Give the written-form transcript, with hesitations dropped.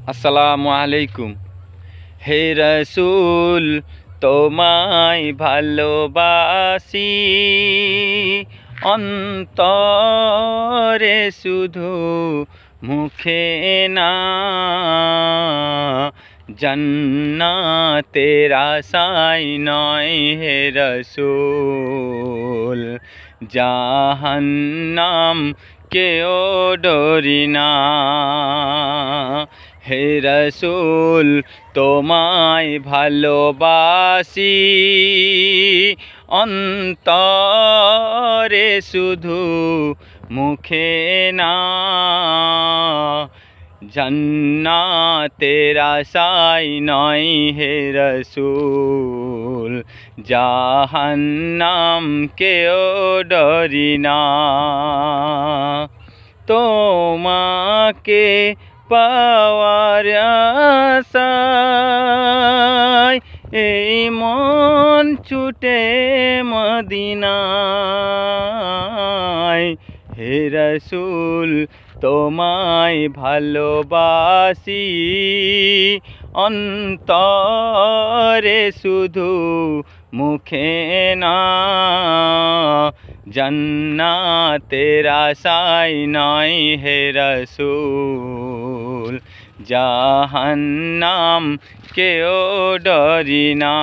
আসসালামু আলাইকুম। হে রসুল, তোমায় ভালোবাসি, অন্তরে শুধু, মুখে না। জান্নাতের আশায় নয় হে রসুল, জাহান্নাম কেও ডরি না। হে রসুল, তোমায় ভালোবাসি, অন্তরে শুধু, মুখে না। জান্নাতের আশায় নয় হে রসুল, জাহান্নাম কেও ডরি না। তোমাকে পাওয়ার আশায় এই মন ছুটে মদিনায়। হে রসুল, তোমায় ভালোবাসি, অন্তরে শুধু, মুখে না। জান্নাতের আশায় নয় হে রসুল, জাহান্নাম কেও ডরি না।